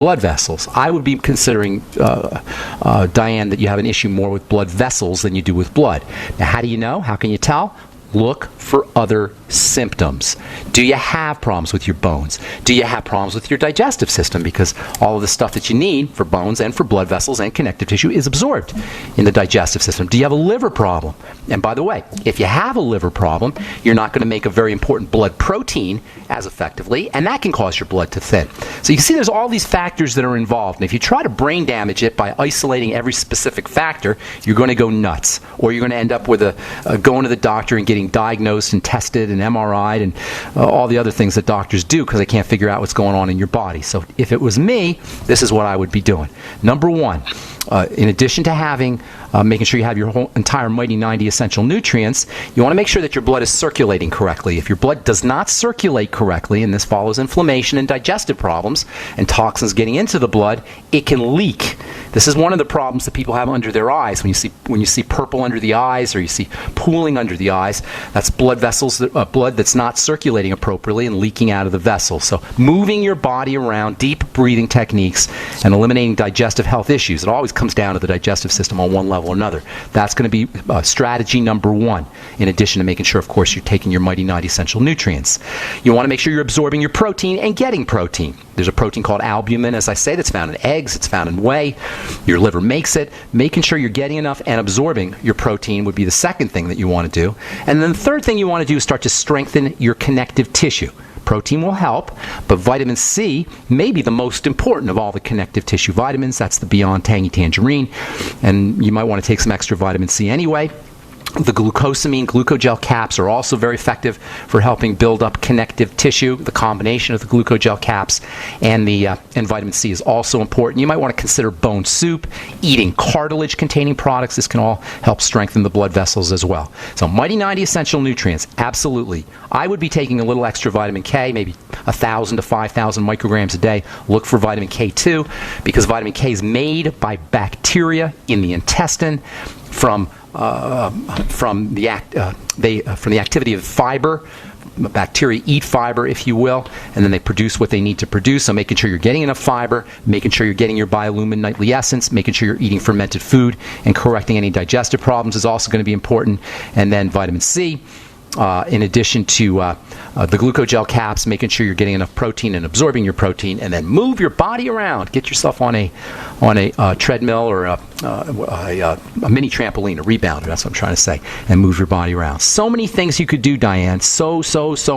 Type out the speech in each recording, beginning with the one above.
blood vessels. I would be considering, Diane, that you have an issue more with blood vessels than you do with blood. Now, how do you know? How can you tell? Look for other symptoms. Do you have problems with your bones? Do you have problems with your digestive system? Because all of the stuff that you need for bones and for blood vessels and connective tissue is absorbed in the digestive system. Do you have a liver problem? And by the way, if you have a liver problem, you're not going to make a very important blood protein as effectively, and that can cause your blood to thin. So you can see there's all these factors that are involved. And if you try to brain damage it by isolating every specific factor, you're going to go nuts. Or you're going to end up with going to the doctor and getting diagnosed and tested and MRI'd and all the other things that doctors do because they can't figure out what's going on in your body. So if it was me, this is what I would be doing. Number one, in addition to making sure you have your whole entire Mighty 90 essential nutrients, you want to make sure that your blood is circulating correctly. If your blood does not circulate correctly, and this follows inflammation and digestive problems and toxins getting into the blood, it can leak. This is one of the problems that people have under their eyes. When you see purple under the eyes or you see pooling under the eyes, that's blood vessels, blood that's not circulating appropriately and leaking out of the vessels. So moving your body around, deep breathing techniques, and eliminating digestive health issues. It always comes down to the digestive system on one level or another. That's going to be strategy number one, in addition to making sure, of course, you're taking your Mighty 90 essential nutrients. You want to make sure you're absorbing your protein and getting protein. There's a protein called albumin, as I say, that's found in eggs, it's found in whey. Your liver makes it. Making sure you're getting enough and absorbing your protein would be the second thing that you want to do. And then the third thing you want to do is start to strengthen your connective tissue. Protein will help, but vitamin C may be the most important of all the connective tissue vitamins. That's the Beyond Tangy Tangerine, and you might want to take some extra vitamin C anyway. The glucosamine glucogel caps are also very effective for helping build up connective tissue. The combination of the glucogel caps and vitamin C is also important. You might want to consider bone soup, eating cartilage-containing products. This can all help strengthen the blood vessels as well. So Mighty 90 essential nutrients, absolutely. I would be taking a little extra vitamin K, maybe 1,000 to 5,000 micrograms a day. Look for vitamin K2 because vitamin K is made by bacteria in the intestine from the activity of fiber. Bacteria eat fiber, if you will, and then they produce what they need to produce. So making sure you're getting enough fiber, making sure you're getting your biolumin nightly essence, making sure you're eating fermented food, and correcting any digestive problems is also going to be important. And then vitamin C, in addition to the glucogel caps, making sure you're getting enough protein and absorbing your protein, and then move your body around. Get yourself on a treadmill or a mini trampoline, a rebounder, that's what I'm trying to say, and move your body around. So many things you could do, Diane. So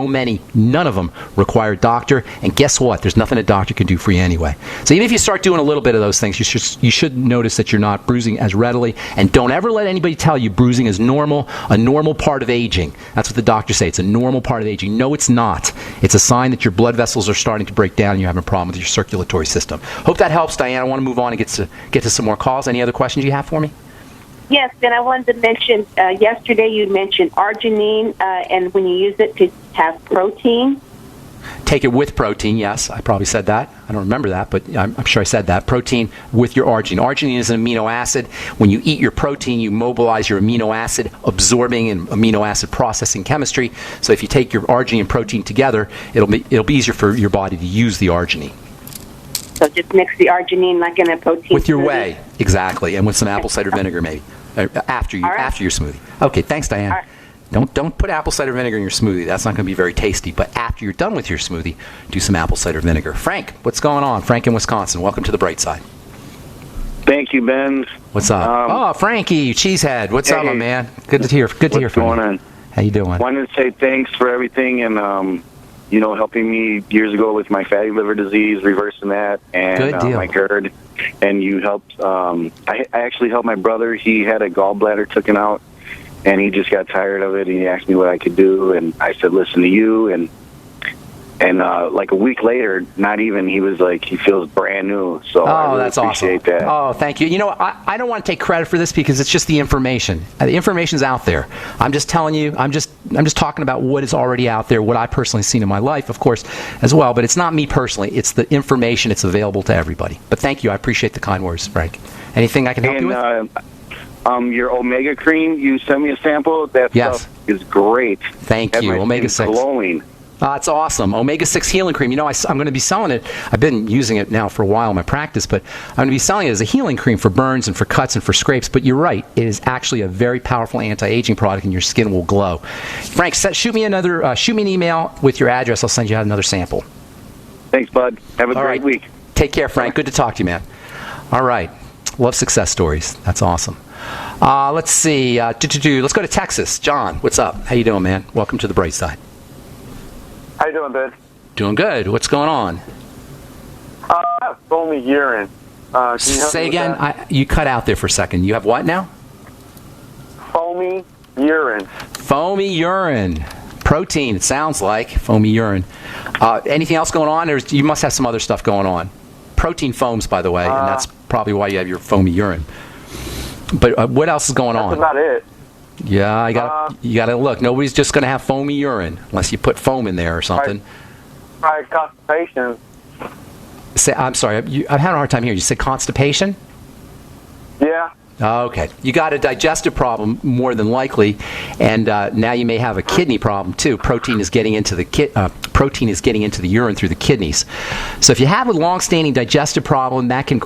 many. None of them require a doctor, and guess what? There's nothing a doctor can do for you anyway. So even if you start doing a little bit of those things, you should notice that you're not bruising as readily, and don't ever let anybody tell you bruising is normal, a normal part of aging. That's what the doctors say. It's a normal part of aging. No, it's not. It's a sign that your blood vessels are starting to break down and you're having a problem with your circulatory system. Hope that helps, Diane. I want to move on and get to some more calls. Any other questions you have for me? Yes, then I wanted to mention, yesterday you mentioned arginine, and when you use it to have protein. Take it with protein, yes. I probably said that. I don't remember that, but I'm sure I said that. Protein with your arginine. Arginine is an amino acid. When you eat your protein, you mobilize your amino acid absorbing and amino acid processing chemistry. So if you take your arginine and protein together, it'll be easier for your body to use the arginine. So just mix the arginine like in a protein with your smoothie. whey, exactly, and with some apple cider vinegar maybe after your smoothie. Okay, thanks, Diane. All right. Don't put apple cider vinegar in your smoothie. That's not going to be very tasty. But after you're done with your smoothie, do some apple cider vinegar. Frank, what's going on? Frank in Wisconsin. Welcome to the bright side. Thank you, Ben. What's up? Frankie, cheesehead. What's up, my man? Good to hear from you. What's going on? How you doing? Wanted to say thanks for everything and helping me years ago with my fatty liver disease, reversing that, and my GERD. And you helped. I actually helped my brother. He had a gallbladder taken out. And he just got tired of it, and he asked me what I could do, and I said, listen to you, and like a week later, not even, he was like, he feels brand new, so I really that's appreciate awesome. that. Oh, thank you. You know, I don't want to take credit for this because it's just the information. The information's out there. I'm just telling you, I'm just talking about what is already out there, what I personally seen in my life, of course, as well, but it's not me personally. It's the information. It's available to everybody. But thank you. I appreciate the kind words, Frank. Anything I can help you with? Your Omega cream, you sent me a sample. That stuff is great. Thank you. Omega 6. Glowing. That's awesome. Omega-6 healing cream. You know, I'm going to be selling it. I've been using it now for a while in my practice, but I'm going to be selling it as a healing cream for burns and for cuts and for scrapes. But you're right. It is actually a very powerful anti-aging product, and your skin will glow. Frank, shoot me an email with your address. I'll send you out another sample. Thanks, bud. Have a great week. Take care, Frank. Good to talk to you, man. All right. Love success stories. That's awesome. Let's see. Let's go to Texas. John, what's up? How you doing, man? Welcome to the bright side. How you doing, Ben? Doing good. What's going on? I have foamy urine. Can you help Say me with again. that? You cut out there for a second. You have what now? Foamy urine. Foamy urine. Protein, it sounds like. Foamy urine. Anything else going on? You must have some other stuff going on. Protein foams, by the way, and that's probably why you have your foamy urine. But what else is going on? That's about it. Yeah, you gotta look. Nobody's just gonna have foamy urine unless you put foam in there or something. Right, constipation. I'm sorry, I'm having a hard time hearing. You said constipation? Yeah. Okay, you got a digestive problem more than likely, and now you may have a kidney problem too. Protein is getting into the urine through the kidneys. So if you have a long-standing digestive problem, that can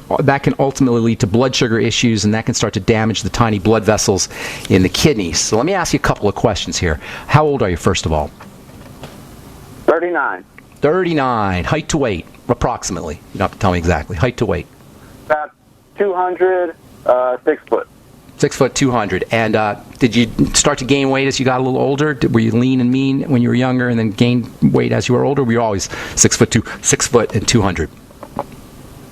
ultimately lead to blood sugar issues, and that can start to damage the tiny blood vessels in the kidneys. So let me ask you a couple of questions here. How old are you, first of all? 39. 39. Height to weight, approximately. You don't have to tell me exactly. Height to weight. About 200. 6 foot. 6 foot 200. And did you start to gain weight as you got a little older? Were you lean and mean when you were younger, and then gained weight as you were older? Or were you always 6 foot and 200?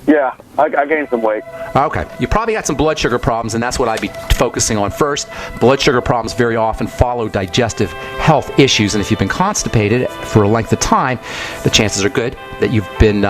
Yeah, I gained some weight. Okay. You probably got some blood sugar problems, and that's what I'd be focusing on first. Blood sugar problems very often follow digestive health issues, and if you've been constipated for a length of time, the chances are good that you've been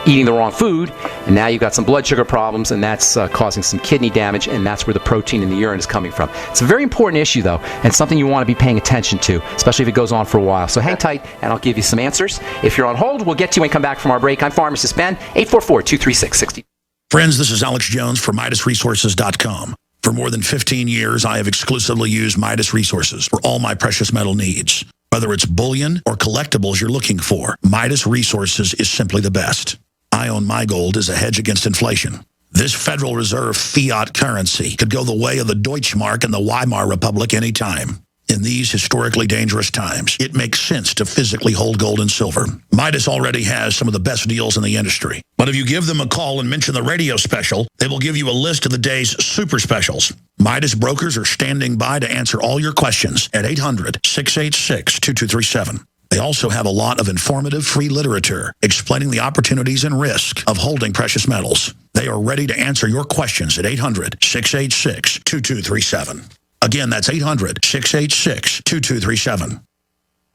eating the wrong food, and now you've got some blood sugar problems, and that's causing some kidney damage, and that's where the protein in the urine is coming from. It's a very important issue, though, and something you want to be paying attention to, especially if it goes on for a while. So hang tight, and I'll give you some answers. If you're on hold, we'll get to you when we come back from our break. I'm Pharmacist Ben, 844-236-60. Friends, this is Alex Jones for MidasResources.com. For more than 15 years, I have exclusively used Midas Resources for all my precious metal needs. Whether it's bullion or collectibles you're looking for, Midas Resources is simply the best. I own my gold as a hedge against inflation. This Federal Reserve fiat currency could go the way of the Deutschmark and the Weimar Republic anytime. In these historically dangerous times, it makes sense to physically hold gold and silver. Midas already has some of the best deals in the industry. But if you give them a call and mention the radio special, they will give you a list of the day's super specials. Midas brokers are standing by to answer all your questions at 800-686-2237. They also have a lot of informative free literature explaining the opportunities and risk of holding precious metals. They are ready to answer your questions at 800-686-2237. Again, that's 800-686-2237.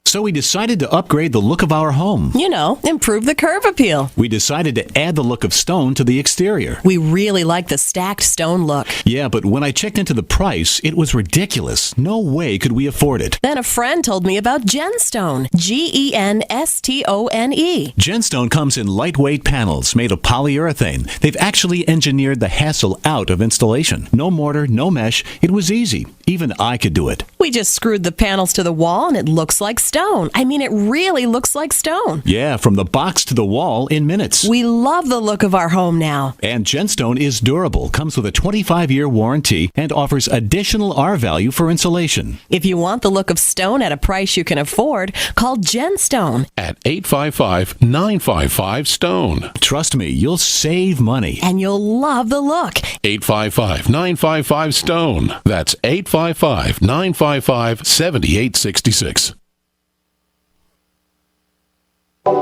So we decided to upgrade the look of our home. You know, improve the curb appeal. We decided to add the look of stone to the exterior. We really like the stacked stone look. Yeah, but when I checked into the price, it was ridiculous. No way could we afford it. Then a friend told me about Genstone. Genstone. Genstone comes in lightweight panels made of polyurethane. They've actually engineered the hassle out of installation. No mortar, no mesh. It was easy. Even I could do it. We just screwed the panels to the wall and it looks like stone. I mean, it really looks like stone. Yeah, from the box to the wall in minutes. We love the look of our home now. And Genstone is durable, comes with a 25-year warranty, and offers additional R-value for insulation. If you want the look of stone at a price you can afford, call Genstone at 855-955-STONE. Trust me, you'll save money. And you'll love the look. 855-955-STONE. That's 855-955-7866.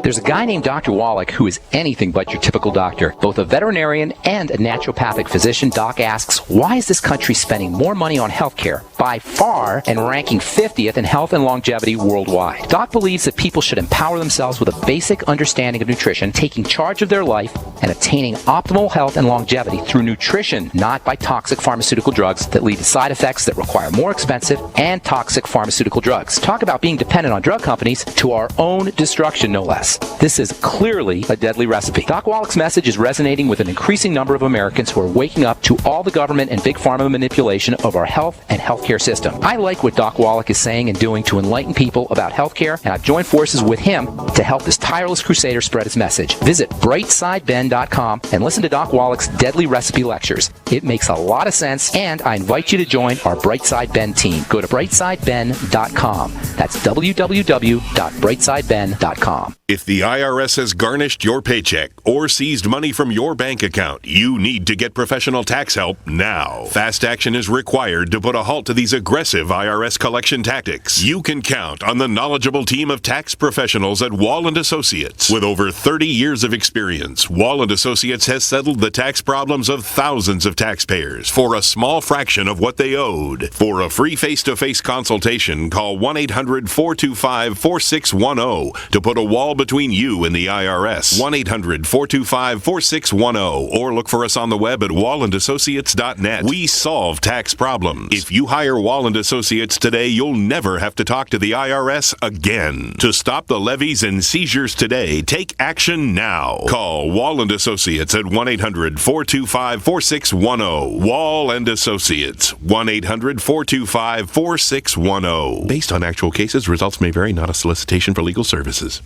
There's a guy named Dr. Wallach who is anything but your typical doctor. Both a veterinarian and a naturopathic physician, Doc asks, why is this country spending more money on healthcare by far and ranking 50th in health and longevity worldwide? Doc believes that people should empower themselves with a basic understanding of nutrition, taking charge of their life, and attaining optimal health and longevity through nutrition, not by toxic pharmaceutical drugs that lead to side effects that require more expensive and toxic pharmaceutical drugs. Talk about being dependent on drug companies to our own destruction, no less. This is clearly a deadly recipe. Doc Wallach's message is resonating with an increasing number of Americans who are waking up to all the government and big pharma manipulation of our health and healthcare system. I like what Doc Wallach is saying and doing to enlighten people about healthcare, and I've joined forces with him to help this tireless crusader spread his message. Visit brightsideben.com and listen to Doc Wallach's deadly recipe lectures. It makes a lot of sense, and I invite you to join our Brightside Ben team. Go to brightsideben.com. That's www.brightsideben.com. If the IRS has garnished your paycheck or seized money from your bank account, you need to get professional tax help now. Fast action is required to put a halt to these aggressive IRS collection tactics. You can count on the knowledgeable team of tax professionals at Wall & Associates. With over 30 years of experience, Wall & Associates has settled the tax problems of thousands of taxpayers for a small fraction of what they owed. For a free face-to-face consultation, call 1-800-425-4610 to put a wall between you and the IRS. 1-800-425-4610 or look for us on the web at wallandassociates.net. We solve tax problems. If you hire Wall & Associates today, you'll never have to talk to the IRS again. To stop the levies and seizures today, take action now. Call Wall & Associates at 1-800-425-4610. Wall & Associates, 1-800-425-4610. Based on actual cases, results may vary, not a solicitation for legal services.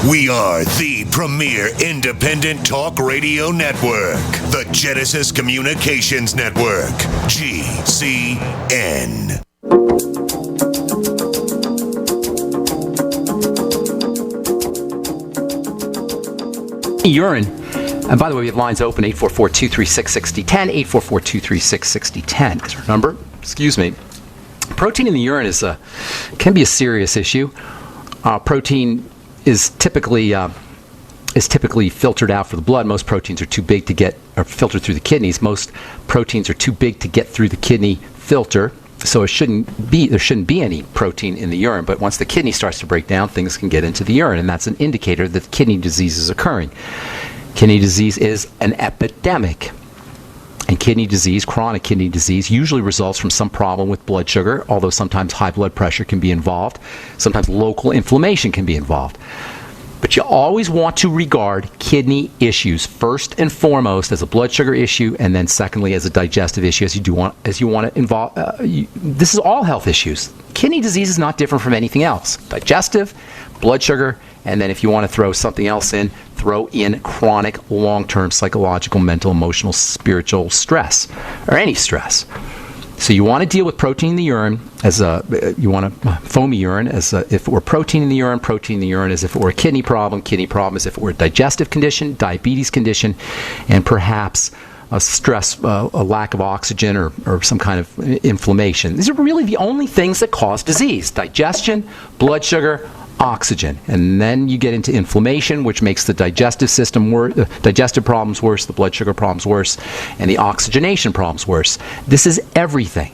We are the premier independent talk radio network, the Genesis Communications Network, GCN. Urine. And by the way, we have lines open, 844-236-6010, 844-236-6010 is our number. Excuse me. Protein in the urine can be a serious issue. Protein is typically filtered out for the blood. Most proteins are too big to get, or filtered through the kidneys. Most proteins are too big to get through the kidney filter, so there shouldn't be any protein in the urine. But once the kidney starts to break down, things can get into the urine, and that's an indicator that kidney disease is occurring. Kidney disease is an epidemic. And kidney disease, chronic kidney disease, usually results from some problem with blood sugar, although sometimes high blood pressure can be involved. Sometimes local inflammation can be involved. But you always want to regard kidney issues first and foremost as a blood sugar issue, and then secondly as a digestive issue, as you want to involve. This is all health issues. Kidney disease is not different from anything else. Digestive, blood sugar, and then if you want to throw something else in, throw in chronic, long-term psychological, mental, emotional, spiritual stress, or any stress. So you want to deal with protein in the urine you want foamy urine as if it were protein in the urine as if it were a kidney problem as if it were a digestive condition, diabetes condition, and perhaps a stress, a lack of oxygen or some kind of inflammation. These are really the only things that cause disease: digestion, blood sugar, oxygen. And then you get into inflammation, which makes the digestive system worse, digestive problems worse, the blood sugar problems worse, and the oxygenation problems worse. This is everything.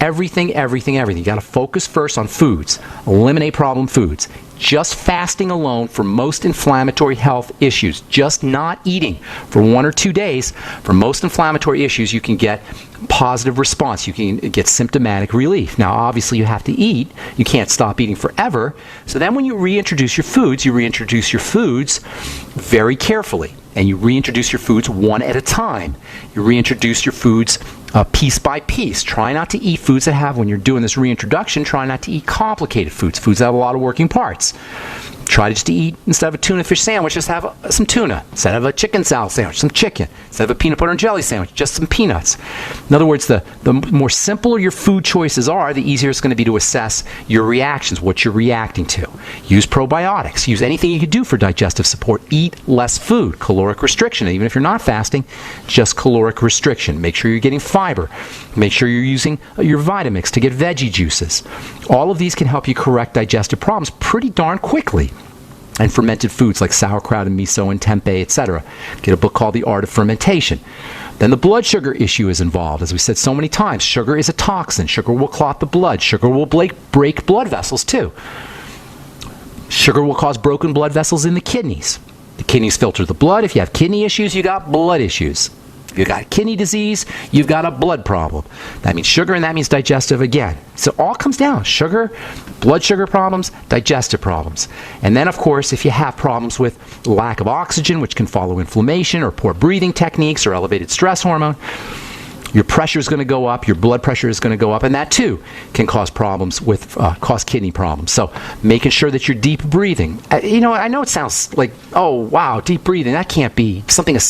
Everything. You got to focus first on foods. Eliminate problem foods. Just fasting alone for most inflammatory health issues, just not eating for 1 or 2 days, for most inflammatory issues, you can get positive response. You can get symptomatic relief. Now, obviously, you have to eat. You can't stop eating forever. So then when you reintroduce your foods very carefully. And you reintroduce your foods one at a time. You reintroduce your foods piece by piece. Try not to eat foods that have, when you're doing this reintroduction, try not to eat complicated foods that have a lot of working parts. Try to eat, instead of a tuna fish sandwich, just have some tuna. Instead of a chicken salad sandwich, some chicken. Instead of a peanut butter and jelly sandwich, just some peanuts. In other words, the more simpler your food choices are, the easier it's going to be to assess your reactions, what you're reacting to. Use probiotics. Use anything you can do for digestive support. Eat less food. Caloric restriction. Even if you're not fasting, just caloric restriction. Make sure you're getting fiber. Make sure you're using your Vitamix to get veggie juices. All of these can help you correct digestive problems pretty darn quickly. And fermented foods like sauerkraut and miso and tempeh, etc. Get a book called The Art of Fermentation. Then the blood sugar issue is involved. As we said so many times, sugar is a toxin. Sugar will clot the blood. Sugar will break blood vessels too. Sugar will cause broken blood vessels in the kidneys. The kidneys filter the blood. If you have kidney issues, you got blood issues. If you've got kidney disease, you've got a blood problem. That means sugar, and that means digestive again. So it all comes down. Sugar, blood sugar problems, digestive problems. And then, of course, if you have problems with lack of oxygen, which can follow inflammation or poor breathing techniques or elevated stress hormone, your pressure is going to go up, your blood pressure is going to go up, and that too can cause problems with cause kidney problems. So making sure that you're deep breathing. I know it sounds like, oh wow, deep breathing, that can't be something as simple